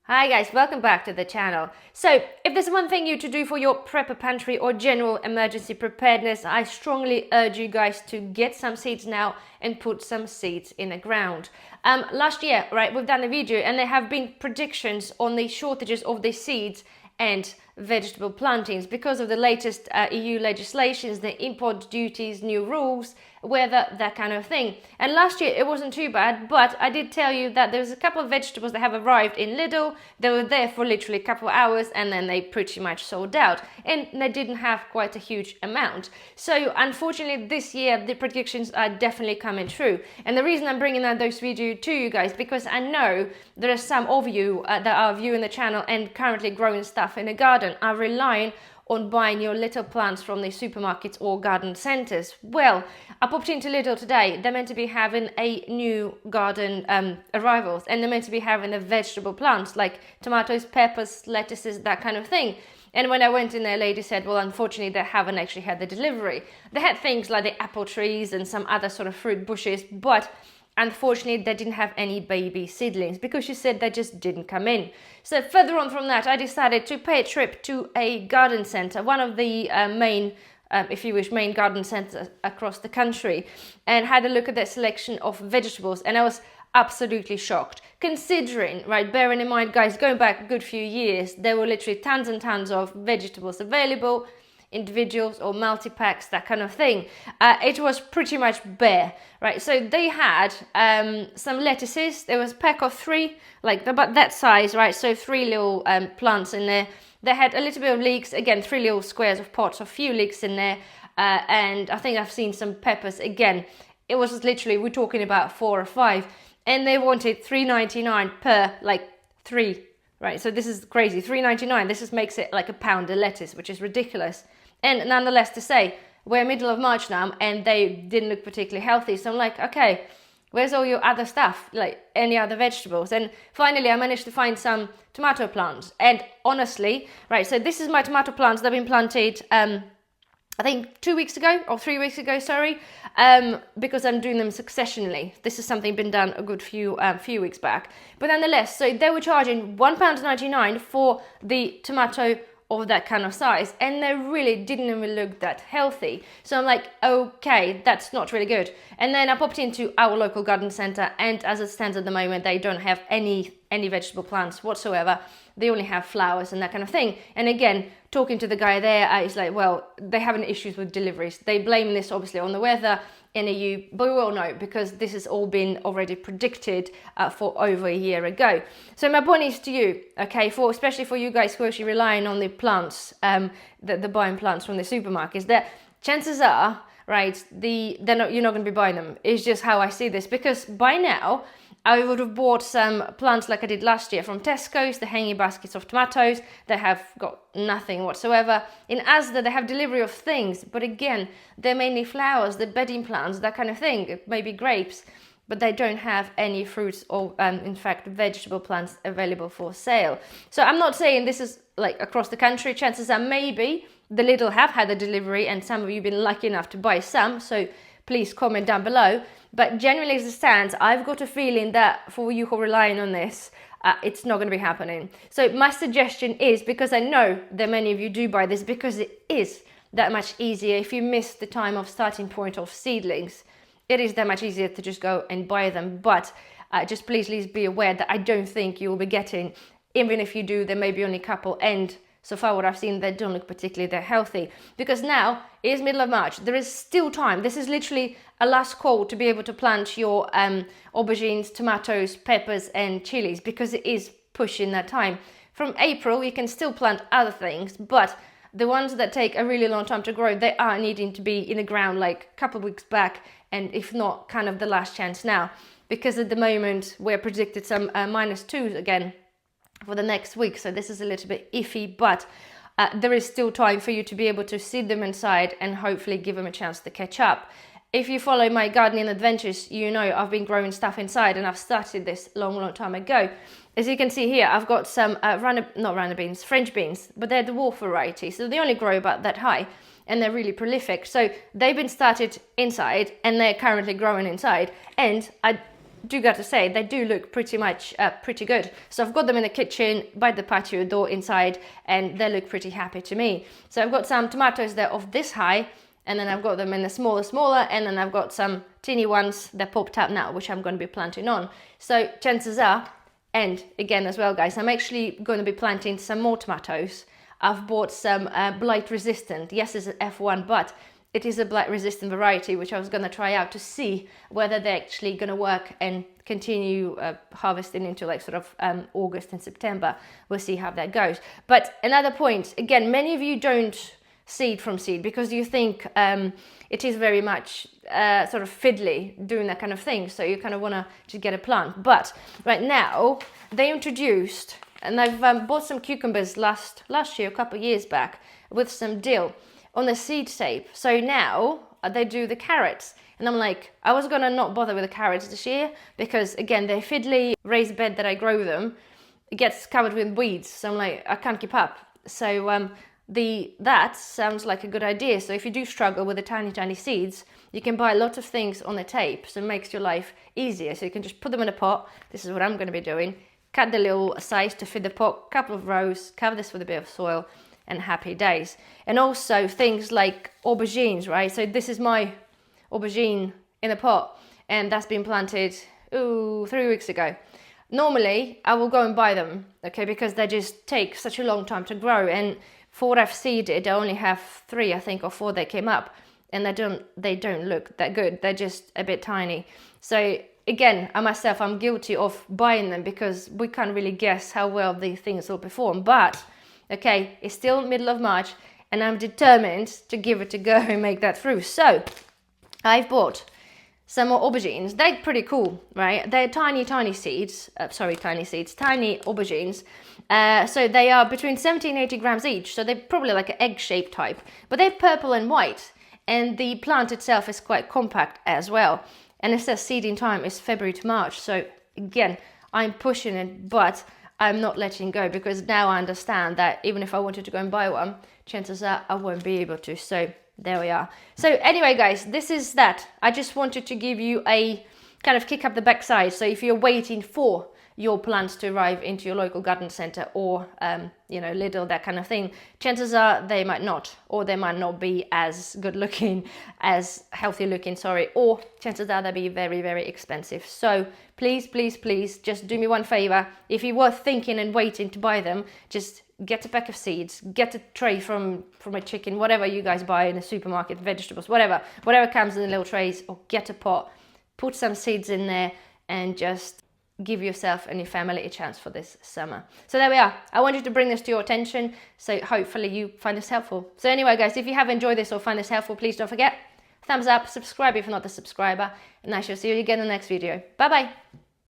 Hi guys, welcome back to the channel. So, if there's one thing you to do for your prepper pantry or general emergency preparedness, I strongly urge you guys to get some seeds now and put some seeds in the ground. Last year, right, we've done a video and there have been predictions on the shortages of the seeds and vegetable plantings because of the latest EU legislations, the import duties, new rules, weather, that kind of thing. And last year it wasn't too bad, but I did tell you that there's a couple of vegetables that have arrived in Lidl. They were there for literally a couple of hours and then they pretty much sold out, and they didn't have quite a huge amount. So unfortunately this year the predictions are definitely coming true. And the reason I'm bringing out those videos to you guys, because I know there are some of you that are viewing the channel and currently growing stuff in the garden are relying on buying your little plants from the supermarkets or garden centres. Well, I popped into Lidl today. They're meant to be having a new garden arrivals, and they're meant to be having the vegetable plants like tomatoes, peppers, lettuces, that kind of thing. And when I went in there, lady said, well, unfortunately, they haven't actually had the delivery. They had things like the apple trees and some other sort of fruit bushes, but unfortunately, they didn't have any baby seedlings because she said they just didn't come in. So further on from that, I decided to pay a trip to a garden centre, one of the main, if you wish, main garden centres across the country, and had a look at their selection of vegetables. And I was absolutely shocked, considering, right, bearing in mind, guys, going back a good few years, there were literally tons and tons of vegetables available, individuals or multi-packs, that kind of thing. It was pretty much bare, right? So they had some lettuces. There was a pack of 3, like about that size, right? So 3 little plants in there. They had a little bit of leeks, again 3 little squares of pots, a few leeks in there, and I think I've seen some peppers. Again, it was literally, we're talking about 4 or 5, and they wanted $3.99 per like 3, right? So this is crazy, $3.99. This makes it like £1 of lettuce, which is ridiculous. And nonetheless, to say, we're middle of March now and they didn't look particularly healthy. So I'm like, okay, where's all your other stuff? Like any other vegetables? And finally, I managed to find some tomato plants. And honestly, right, so this is my tomato plants. They've been planted, I think 2 weeks ago or 3 weeks ago, sorry, because I'm doing them successionally. This is something been done a good few weeks back. But nonetheless, so they were charging £1.99 for the tomato of that kind of size, and they really didn't even look that healthy. So I'm like, okay, that's not really good. And then I popped into our local garden centre, and as it stands at the moment, they don't have any vegetable plants whatsoever. They only have flowers and that kind of thing. And again, talking to the guy there, it's like, well, they're having issues with deliveries. They blame this obviously on the weather in the EU, but we all know because this has all been already predicted for over a year ago. So my point is to you, okay, especially for you guys who are actually relying on the plants, the buying plants from the supermarkets, that chances are, right, you're not going to be buying them. It's just how I see this, because by now I would have bought some plants like I did last year from Tesco's, the hanging baskets of tomatoes. They have got nothing whatsoever. In Asda, they have delivery of things, but again, they're mainly flowers, the bedding plants, that kind of thing, maybe grapes, but they don't have any fruits or, in fact, vegetable plants available for sale. So I'm not saying this is like across the country. Chances are maybe the Lidl have had a delivery and some of you have been lucky enough to buy some, so please comment down below. But generally as it stands, I've got a feeling that for you who are relying on this, it's not going to be happening. So my suggestion is, because I know that many of you do buy this, because it is that much easier if you miss the time of starting point of seedlings, it is that much easier to just go and buy them. But just please be aware that I don't think you will be getting, even if you do, there may be only a couple, and so far what I've seen, they don't look particularly that healthy. Because now it is middle of March. There is still time. This is literally a last call to be able to plant your aubergines, tomatoes, peppers and chilies, because it is pushing that time. From April, you can still plant other things, but the ones that take a really long time to grow, they are needing to be in the ground like a couple of weeks back, and if not, kind of the last chance now. Because at the moment, we're predicted some -2s again for the next week, so this is a little bit iffy, but there is still time for you to be able to seed them inside and hopefully give them a chance to catch up. If you follow my gardening adventures, you know I've been growing stuff inside, and I've started this long time ago. As you can see here, I've got some French beans, but they're dwarf variety, so they only grow about that high, and they're really prolific. So they've been started inside, and they're currently growing inside, and do got to say, they do look pretty much pretty good. So I've got them in the kitchen by the patio door inside, and they look pretty happy to me. So I've got some tomatoes that are of this high, and then I've got them in the smaller, and then I've got some teeny ones that popped up now, which I'm going to be planting on. So chances are, and again as well, guys, I'm actually going to be planting some more tomatoes. I've bought some blight resistant. Yes, it's an F1, but it is a blight resistant variety, which I was going to try out to see whether they're actually going to work and continue harvesting into like sort of August and September. We'll see how that goes. But another point, again, many of you don't seed from seed because you think it is very much sort of fiddly doing that kind of thing. So you kind of want to just get a plant. But right now they introduced, and I've bought some cucumbers last year, a couple of years back, with some dill on the seed tape. So now they do the carrots. And I'm like, I was gonna not bother with the carrots this year because again, they're fiddly. Raised bed that I grow them, it gets covered with weeds. So I'm like, I can't keep up. So that sounds like a good idea. So if you do struggle with the tiny seeds, you can buy a lot of things on the tape. So it makes your life easier. So you can just put them in a pot. This is what I'm gonna be doing. Cut the little size to fit the pot, couple of rows, cover this with a bit of soil, and happy days. And also things like aubergines, right? So this is my aubergine in a pot, and that's been planted 3 weeks ago. Normally I will go and buy them, okay, because they just take such a long time to grow, and for what I've seeded, I only have 3, I think, or 4 that came up, and they don't look that good. They're just a bit tiny. So again, I'm guilty of buying them because we can't really guess how well these things will perform. But okay, it's still middle of March, and I'm determined to give it a go and make that through. So I've bought some more aubergines. They're pretty cool, right? They're tiny seeds. Tiny aubergines. So they are between 70 and 80 grams each. So they're probably like an egg-shaped type. But they're purple and white. And the plant itself is quite compact as well. And it says seeding time is February to March. So again, I'm pushing it, but I'm not letting go, because now I understand that even if I wanted to go and buy one, chances are I won't be able to. So there we are. So anyway, guys, this is that. I just wanted to give you a kind of kick up the backside. So if you're waiting for your plants to arrive into your local garden center or, Lidl, that kind of thing, chances are they might not, or they might not be as good looking, as healthy looking, or chances are they'll be very, very expensive. So please, just do me one favor. If you were thinking and waiting to buy them, just get a pack of seeds, get a tray from a chicken, whatever you guys buy in the supermarket, vegetables, whatever comes in the little trays, or get a pot, put some seeds in there, and just give yourself and your family a chance for this summer. So there we are. I wanted to bring this to your attention, so hopefully you find this helpful. So anyway, guys, if you have enjoyed this or find this helpful, please don't forget, thumbs up, subscribe if you're not a subscriber, and I shall see you again in the next video. Bye bye.